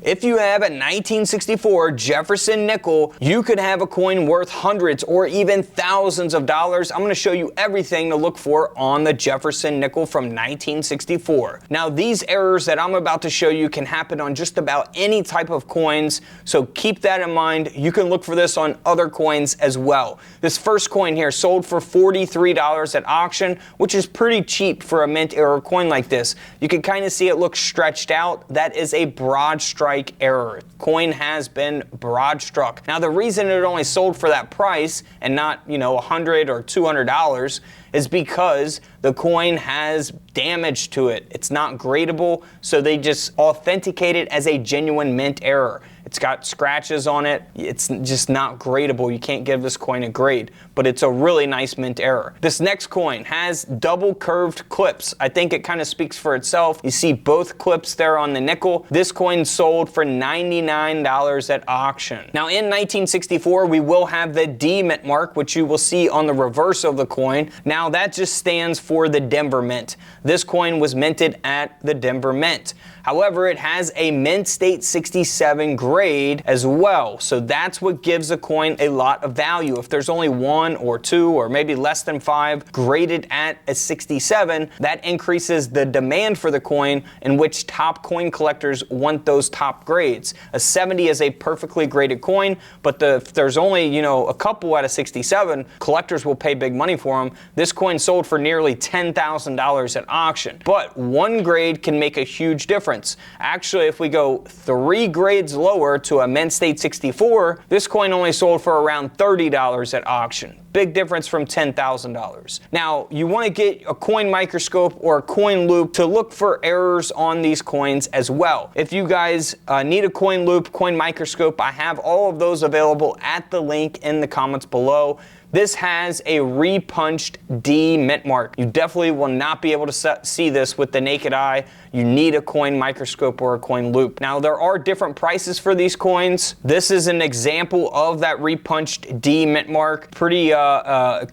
If you have a 1964 Jefferson nickel, you could have a coin worth hundreds or even thousands of dollars. I'm going to show you everything to look for on the Jefferson nickel from 1964. Now, these errors that I'm about to show you can happen on just about any type of coins, so keep that in mind. You can look for this on other coins as well. This first coin here sold for $43 at auction, which is pretty cheap for a mint error coin like this. You can kind of see it looks stretched out. That is a broad strike error. Coin has been broad struck. Now, the reason it only sold for that price and not, $100 or $200 is because the coin has damage to it. It's not gradable, so they just authenticate it as a genuine mint error. It's got scratches on it. It's just not gradable. You can't give this coin a grade, but it's a really nice mint error. This next coin has double curved clips. I think it kind of speaks for itself. You see both clips there on the nickel. This coin sold for $99 at auction. Now, in 1964, we will have the D mint mark, which you will see on the reverse of the coin. Now, that just stands for the Denver Mint. This coin was minted at the Denver Mint. However, it has a Mint State 67 grade as well, so that's what gives a coin a lot of value. If there's only 1 or 2 or maybe less than 5 graded at a 67, that increases the demand for the coin, in which top coin collectors want those top grades. A 70 is a perfectly graded coin, but if there's only a couple out of 67, collectors will pay big money for them. This coin sold for nearly $10,000 at auction, but 1 grade can make a huge difference. Actually, if we go 3 grades lower to a Mint State 64, this coin only sold for around $30 at auction. Big difference from $10,000. Now, you want to get a coin microscope or a coin loop to look for errors on these coins as well. If you guys need a coin loop, coin microscope, I have all of those available at the link in the comments below. This has a repunched D mint mark. You definitely will not be able to see this with the naked eye. You need a coin microscope or a coin loop. Now, there are different prices for these coins. This is an example of that repunched D mint mark. Pretty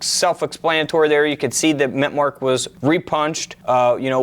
self-explanatory there. You can see the mint mark was repunched,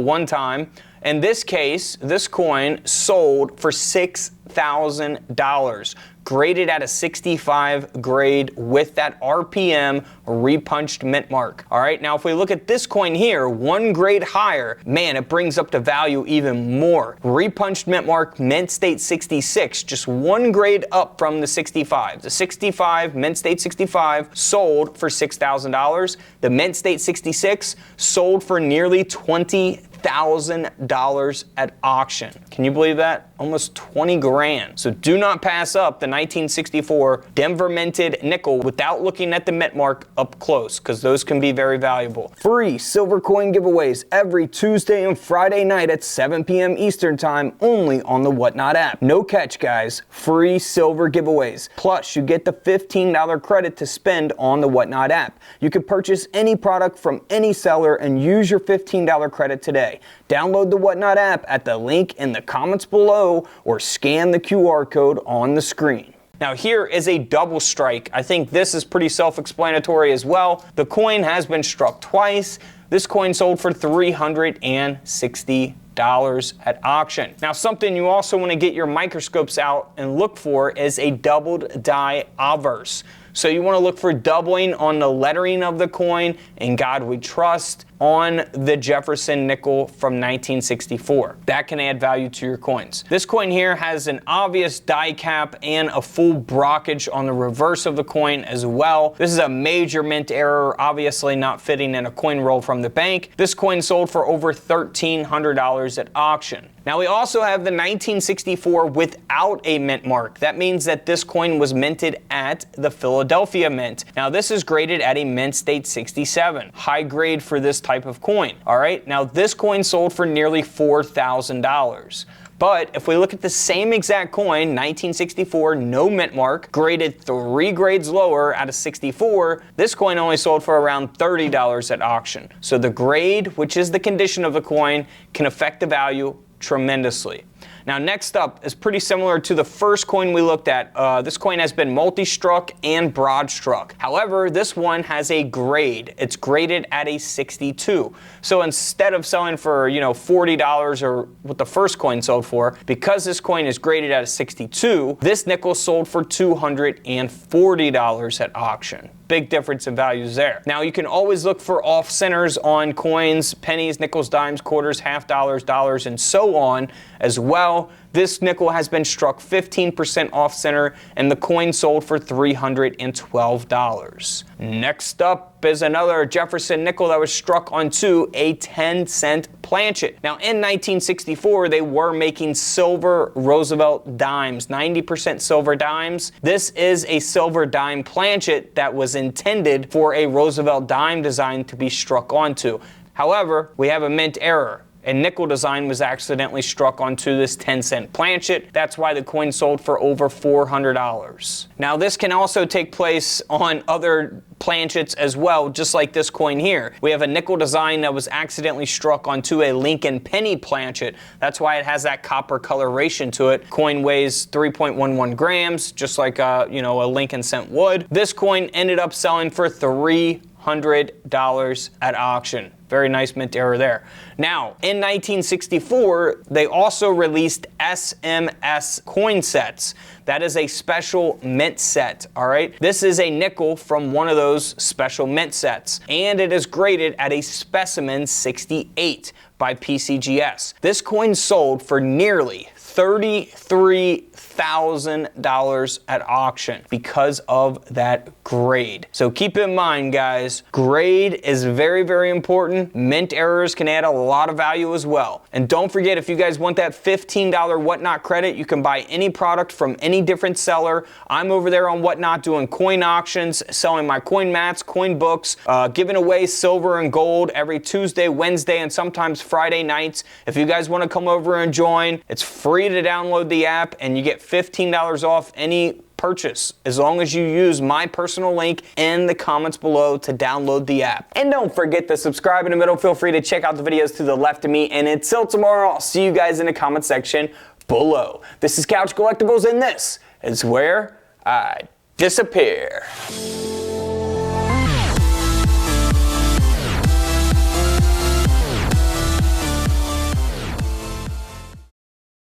one time. In this case, this coin sold for $6,000. Graded at a 65 grade with that RPM repunched mint mark. All right, now if we look at this coin here, 1 grade higher, man, it brings up the value even more. Repunched mint mark, Mint State 66, just 1 grade up from the 65. The 65, Mint State 65, sold for $6,000. The Mint State 66 sold for nearly $20,000 at auction. Can you believe that? Almost 20 grand. So do not pass up the 1964 Denver minted nickel without looking at the mint mark up close, because those can be very valuable. Free silver coin giveaways every Tuesday and Friday night at 7 p.m. Eastern time, only on the Whatnot app. No catch, guys. Free silver giveaways. Plus, you get the $15 credit to spend on the Whatnot app. You can purchase any product from any seller and use your $15 credit today. Download the Whatnot app at the link in the comments below or scan the QR code on the screen. Now, here is a double strike. I think this is pretty self-explanatory as well. The coin has been struck twice. This coin sold for $360 at auction. Now, something you also want to get your microscopes out and look for is a doubled die obverse. So you want to look for doubling on the lettering of the coin, "In God We Trust," on the Jefferson nickel from 1964. That can add value to your coins. This coin here has an obvious die cap and a full brockage on the reverse of the coin as well. This is a major mint error, obviously not fitting in a coin roll from the bank. This coin sold for over $1,300 at auction. Now, we also have the 1964 without a mint mark. That means that this coin was minted at the Philadelphia Mint. Now, this is graded at a Mint State 67. High grade for this type of coin. All right, now this coin sold for nearly $4,000. But if we look at the same exact coin, 1964, no mint mark, graded 3 grades lower out of 64, this coin only sold for around $30 at auction. So the grade, which is the condition of the coin, can affect the value tremendously. Now next up is pretty similar to the first coin we looked at. This coin has been multi-struck and broad-struck. However, this one has a grade. It's graded at a 62. So instead of selling for, you know, $40 or what the first coin sold for, because this coin is graded at a 62, this nickel sold for $240 at auction. Big difference in values there. Now you can always look for off centers on coins, pennies, nickels, dimes, quarters, half dollars, dollars, and so on as well. This nickel has been struck 15% off center and the coin sold for $312. Next up is another Jefferson nickel that was struck onto a 10-cent planchet. Now in 1964 they were making silver Roosevelt dimes, 90% silver dimes. This is a silver dime planchet that was intended for a Roosevelt dime design to be struck onto. However, we have a mint error. A nickel design was accidentally struck onto this 10-cent planchet. That's why the coin sold for over $400. Now this can also take place on other planchets as well, just like this coin here. We have a nickel design that was accidentally struck onto a Lincoln penny planchet. That's why it has that copper coloration to it. Coin weighs 3.11 grams, just like a Lincoln cent would. This coin ended up selling for $300 at auction. Very nice mint error there. Now, in 1964, they also released SMS coin sets. That is a special mint set, all right? This is a nickel from one of those special mint sets, and it is graded at a specimen 68 by PCGS. This coin sold for nearly $33,000 at auction because of that grade. So keep in mind, guys, grade is very, very important. Mint errors can add a lot of value as well. And don't forget, if you guys want that $15 Whatnot credit, you can buy any product from any different seller. I'm over there on Whatnot doing coin auctions, selling my coin mats, coin books, giving away silver and gold every Tuesday, Wednesday, and sometimes Friday nights. If you guys want to come over and join, it's free to download the app and you get $15 off any purchase as long as you use my personal link in the comments below to download the app. And don't forget to subscribe in the middle. Feel free to check out the videos to the left of me. And until tomorrow, I'll see you guys in the comment section below. This is Couch Collectibles and this is where I disappear.